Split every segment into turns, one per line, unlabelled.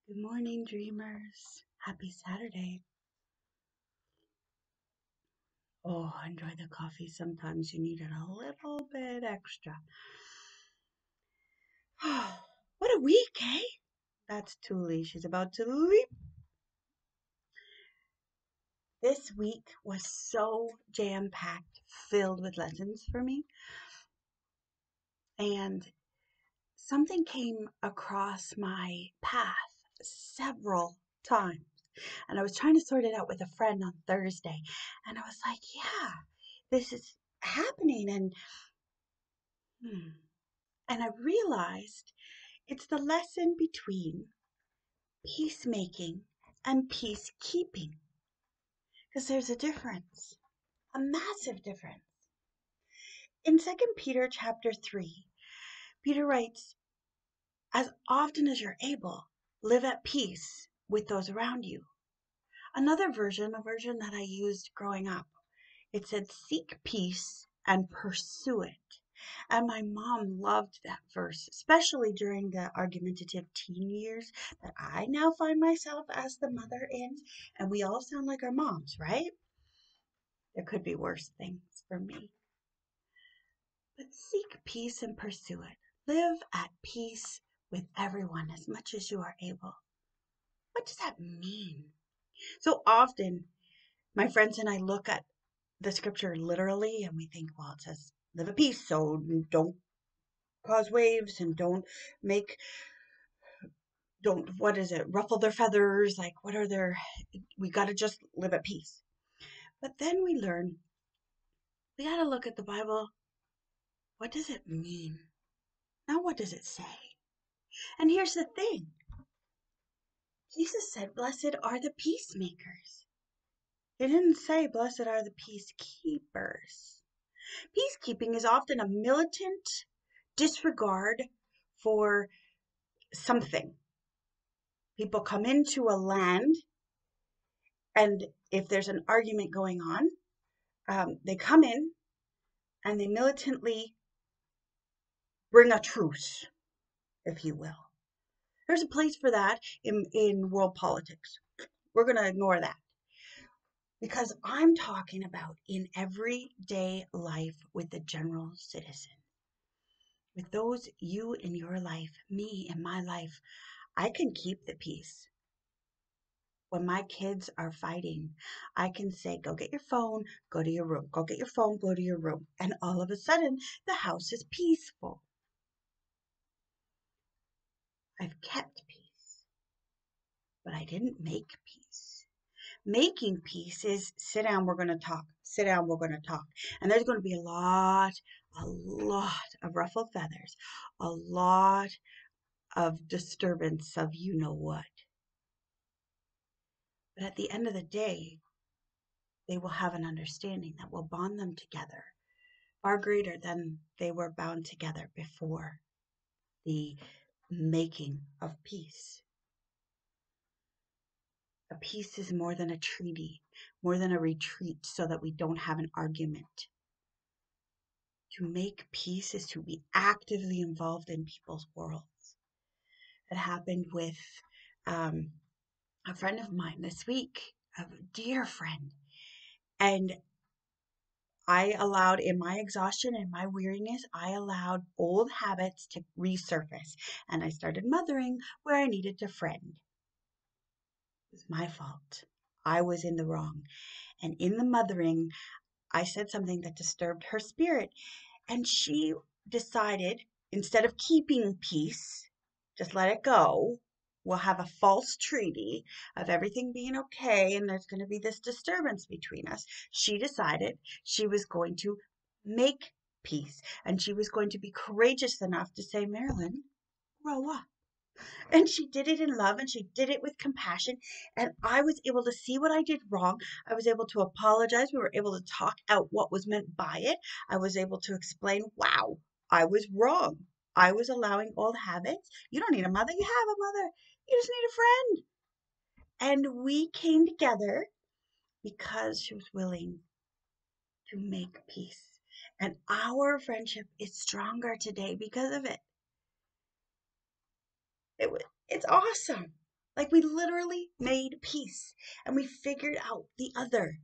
Good morning, dreamers. Happy Saturday. Oh, enjoy the coffee. Sometimes you need it a little bit extra. What a week, eh? That's Tuli. She's about to leap. This week was so jam packed, filled with lessons for me. And something came across my path several times. And I was trying to sort it out with a friend on Thursday. And I was like, yeah, this is happening. Hmm. And I realized it's the lesson between peacemaking and peacekeeping. Because there's a difference, a massive difference. In Second Peter chapter 3, Peter writes, as often as you're able, live at peace with those around you. Another version, a version that I used growing up, it said, seek peace and pursue it. And my mom loved that verse, especially during the argumentative teen years that I now find myself as the mother in. And we all sound like our moms, right? There could be worse things for me. But seek peace and pursue it. Live at peace with everyone as much as you are able. What does that mean? So often, my friends and I look at the scripture literally and we think, well, it says live at peace, so don't cause waves and make don't what is it, ruffle their feathers, like what are their, we got to just live at peace. But then we learn we got to look at the Bible. What does it mean? Now what does it say? And here's the thing, Jesus said blessed are the peacemakers. He didn't say blessed are the peacekeepers. Peacekeeping is often a militant disregard for something. People come into a land, and if there's an argument going on, they come in and they militantly bring a truce, if you will. There's a place for that in world politics. We're going to ignore that because I'm talking about in everyday life with the general citizen. With those, you in your life, me in my life, I can keep the peace. When my kids are fighting, I can say, go get your phone, go to your room, go get your phone, go to your room. And all of a sudden, the house is peaceful. I've kept peace, but I didn't make peace. Making peace is sit down, we're going to talk. Sit down, we're going to talk. And there's going to be a lot of ruffled feathers, a lot of disturbance of you know what. But at the end of the day, they will have an understanding that will bond them together far greater than they were bound together before the making of peace. A peace is more than a treaty, more than a retreat so that we don't have an argument. To make peace is to be actively involved in people's worlds. It happened with a friend of mine this week, a dear friend. And I allowed, in my exhaustion and my weariness, I allowed old habits to resurface. And I started mothering where I needed to friend. It was my fault. I was in the wrong. And in the mothering, I said something that disturbed her spirit. And she decided, instead of keeping peace, just let it go. We'll have a false treaty of everything being okay, and there's going to be this disturbance between us. She decided she was going to make peace, and she was going to be courageous enough to say, Marilyn, grow up. And she did it in love and she did it with compassion. And I was able to see what I did wrong. I was able to apologize. We were able to talk out what was meant by it. I was able to explain, wow, I was wrong. I was allowing old habits. You don't need a mother. You have a mother. You just need a friend. And we came together because she was willing to make peace. And our friendship is stronger today because of it. It's awesome. Like we literally made peace and we figured out the other.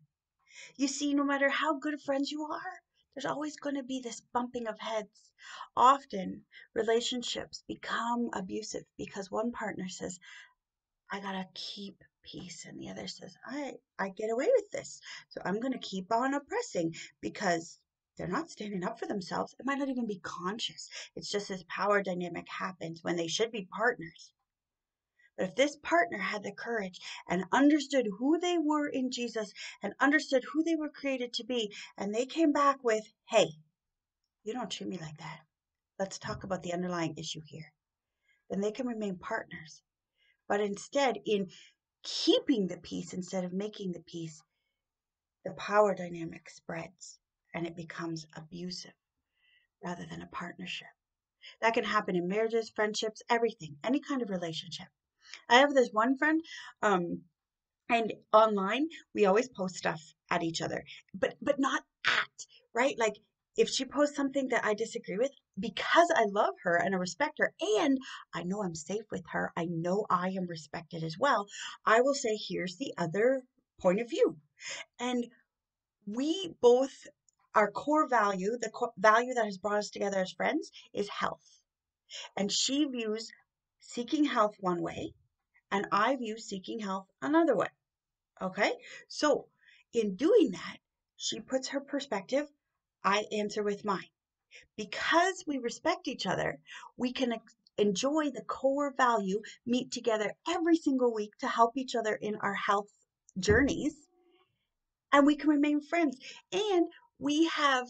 You see, no matter how good friends you are, there's always going to be this bumping of heads. Often relationships become abusive because one partner says, I gotta keep peace, and the other says, I get away with this. So I'm gonna keep on oppressing because they're not standing up for themselves. It might not even be conscious. It's just this power dynamic happens when they should be partners. But if this partner had the courage and understood who they were in Jesus and understood who they were created to be, and they came back with, hey, you don't treat me like that. Let's talk about the underlying issue here. Then they can remain partners. But instead, in keeping the peace instead of making the peace, the power dynamic spreads and it becomes abusive rather than a partnership. That can happen in marriages, friendships, everything, any kind of relationship. I have this one friend, and online we always post stuff at each other, but not at, right? Like if she posts something that I disagree with, because I love her and I respect her and I know I'm safe with her, I know I am respected as well, I will say, here's the other point of view. And we both, our core value, the value that has brought us together as friends is health. And she views seeking health one way and I view seeking health another way. Okay, so in doing that, she puts her perspective, I answer with mine. Because we respect each other, we can enjoy the core value, meet together every single week to help each other in our health journeys, and we can remain friends. And we have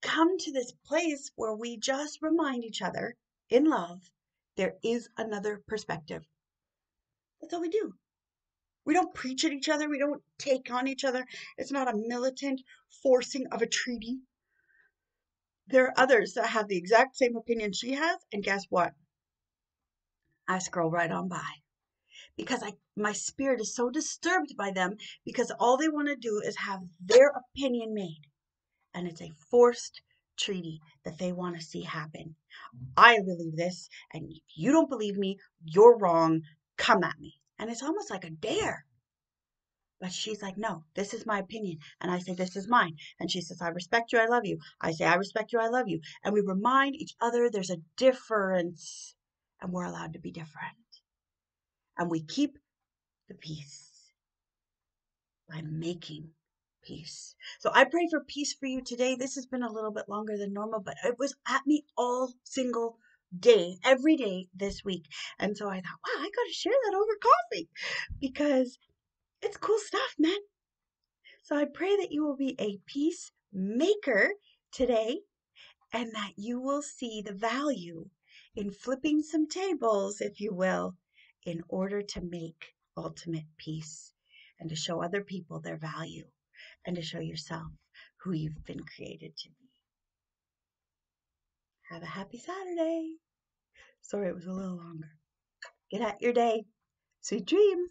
come to this place where we just remind each other in love there is another perspective. That's all we do. We don't preach at each other. We don't take on each other. It's not a militant forcing of a treaty. There are others that have the exact same opinion she has, and guess what? I scroll right on by because my spirit is so disturbed by them because all they want to do is have their opinion made, and it's a forced treaty that they want to see happen. I believe this, and if you don't believe me, you're wrong. Come at me. And it's almost like a dare. But she's like, no, this is my opinion. And I say, this is mine. And she says, I respect you. I love you. I say, I respect you. I love you. And we remind each other there's a difference and we're allowed to be different. And we keep the peace by making peace. So I pray for peace for you today. This has been a little bit longer than normal, but it was at me all single day, every day this week. And so I thought, wow, I got to share that over coffee because it's cool stuff, man. So I pray that you will be a peacemaker today and that you will see the value in flipping some tables, if you will, in order to make ultimate peace and to show other people their value and to show yourself who you've been created to be. Have a happy Saturday. Sorry it was a little longer. Get at your day. Sweet dreams.